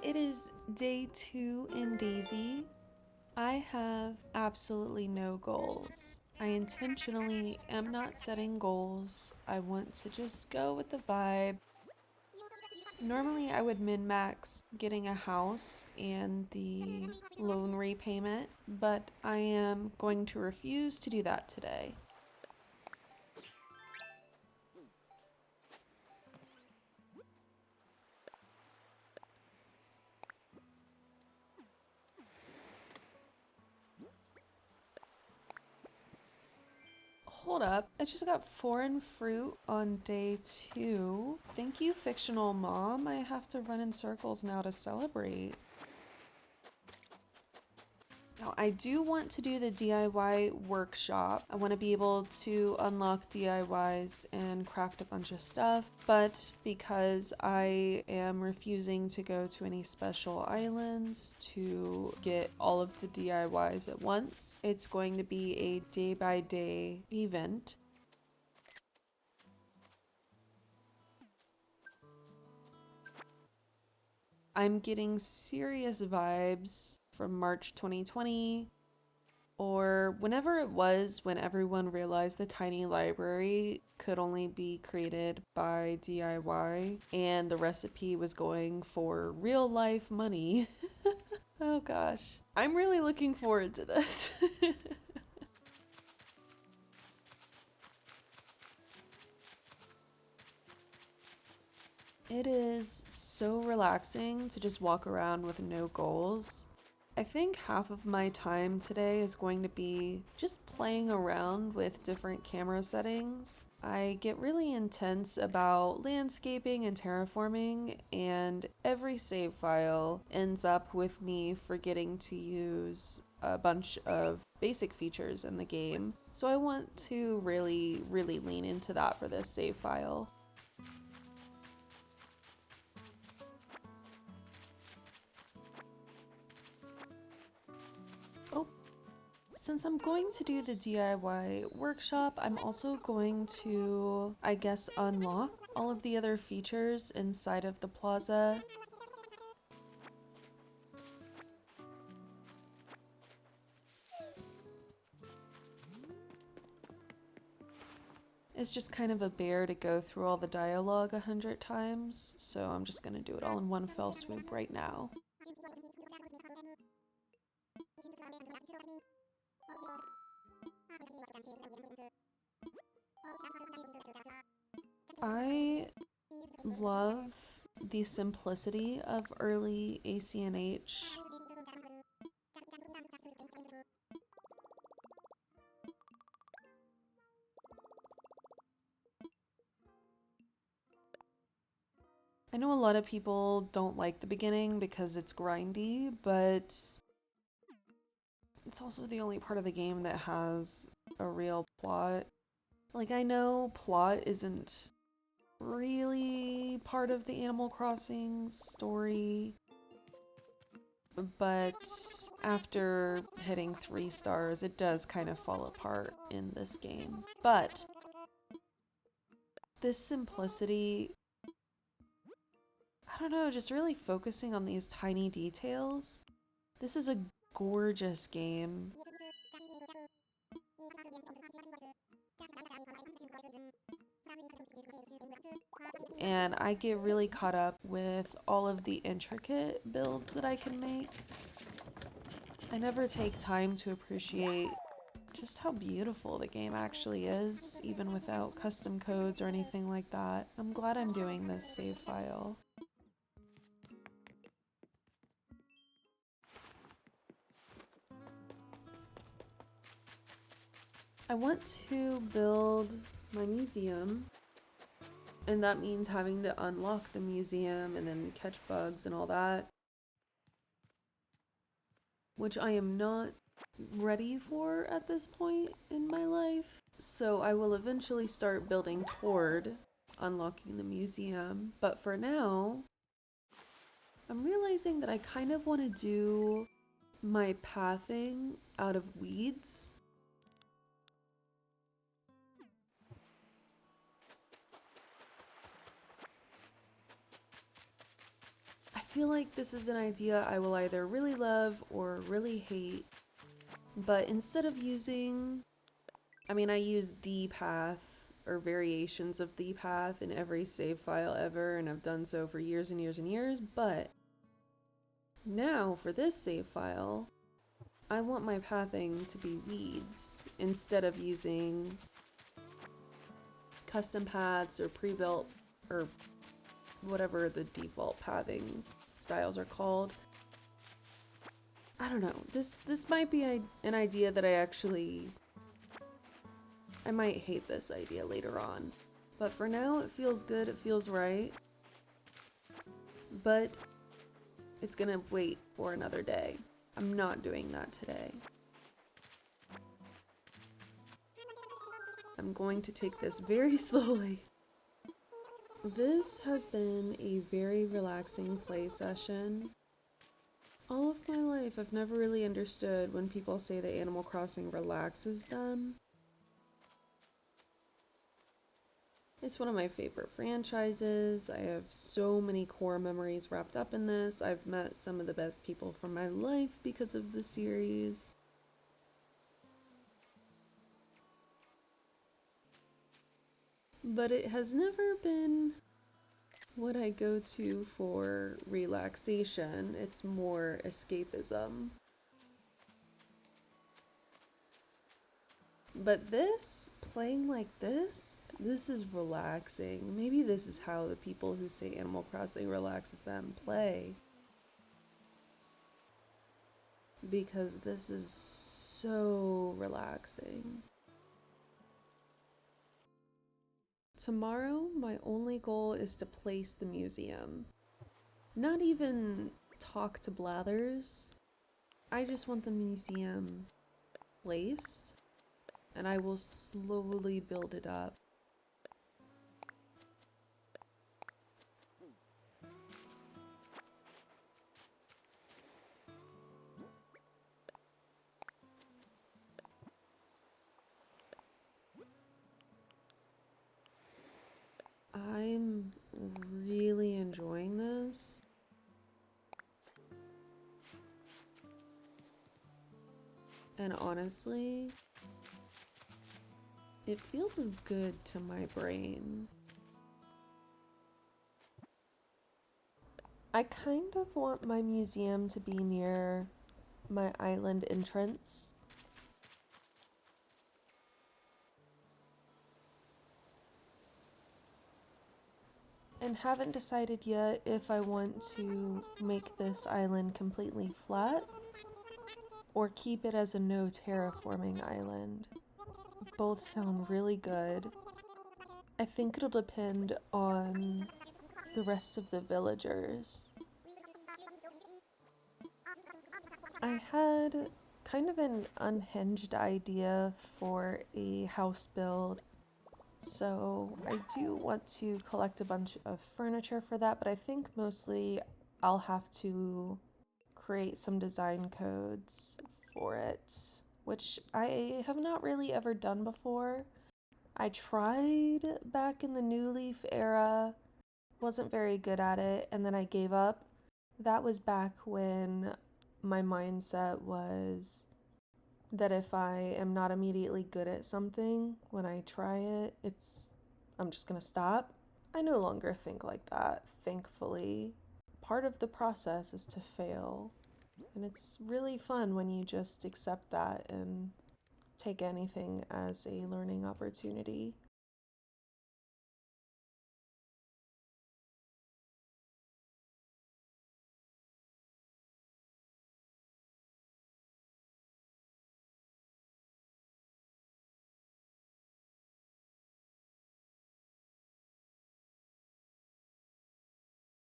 It is day 2 in Daisy. I have absolutely no goals. I intentionally am not setting goals. I want to just go with the vibe. Normally I would min-max getting a house and the loan repayment, but I am going to refuse to do that today. Hold up, I just got foreign fruit on day 2. Thank you, fictional mom. I have to run in circles now to celebrate. Now, I do want to do the DIY workshop. I want to be able to unlock DIYs and craft a bunch of stuff, but because I am refusing to go to any special islands to get all of the DIYs at once, it's going to be a day-by-day event. I'm getting serious vibes from March 2020, or whenever it was when everyone realized the tiny library could only be created by DIY and the recipe was going for real life money. Oh gosh. I'm really looking forward to this. It is so relaxing to just walk around with no goals. I think half of my time today is going to be just playing around with different camera settings. I get really intense about landscaping and terraforming, and every save file ends up with me forgetting to use a bunch of basic features in the game. So I want to really lean into that for this save file. Since I'm going to do the DIY workshop, I'm also going to, I guess, unlock all of the other features inside of the plaza. It's just kind of a bear to go through all the dialogue 100 times, so I'm just gonna do it all in one fell swoop right now. I love the simplicity of early ACNH. I know a lot of people don't like the beginning because it's grindy, but it's also the only part of the game that has a real plot. Like, I know plot isn't really part of the Animal Crossing story, but after hitting 3 stars, it does kind of fall apart in this game. But this simplicity, I don't know, just really focusing on these tiny details. This is a gorgeous game. And I get really caught up with all of the intricate builds that I can make. I never take time to appreciate just how beautiful the game actually is, even without custom codes or anything like that. I'm glad I'm doing this save file. I want to build my museum, and that means having to unlock the museum and then catch bugs and all that, which I am not ready for at this point in my life. So I will eventually start building toward unlocking the museum, but for now, I'm realizing that I kind of want to do my pathing out of weeds. I feel like this is an idea I will either really love or really hate, but instead of using, I use the path or variations of the path in every save file ever, and I've done so for years and years and years, but now for this save file, I want my pathing to be weeds instead of using custom paths or pre-built or whatever the default pathing styles are called. I don't know. This might be an idea that I might hate this idea later on. But for now, it feels good, it feels right. But it's gonna wait for another day. I'm not doing that today. I'm going to take this very slowly. This has been a very relaxing play session. All of my life, I've never really understood when people say that Animal Crossing relaxes them. It's one of my favorite franchises. I have so many core memories wrapped up in this. I've met some of the best people from my life because of the series. But it has never been what I go to for relaxation. It's more escapism. But this, playing like this is relaxing. Maybe this is how the people who say Animal Crossing relaxes them play. Because this is so relaxing. Tomorrow, my only goal is to place the museum. Not even talk to Blathers. I just want the museum placed, and I will slowly build it up. I'm really enjoying this. And honestly, it feels good to my brain. I kind of want my museum to be near my island entrance. And haven't decided yet if I want to make this island completely flat or keep it as a no terraforming island. Both sound really good. I think it'll depend on the rest of the villagers. I had kind of an unhinged idea for a house build. So I do want to collect a bunch of furniture for that, but I think mostly I'll have to create some design codes for it, which I have not really ever done before. I tried back in the New Leaf era, wasn't very good at it, and then I gave up. That was back when my mindset was that if I am not immediately good at something when I try it, I'm just gonna stop. I no longer think like that, thankfully. Part of the process is to fail, and it's really fun when you just accept that and take anything as a learning opportunity.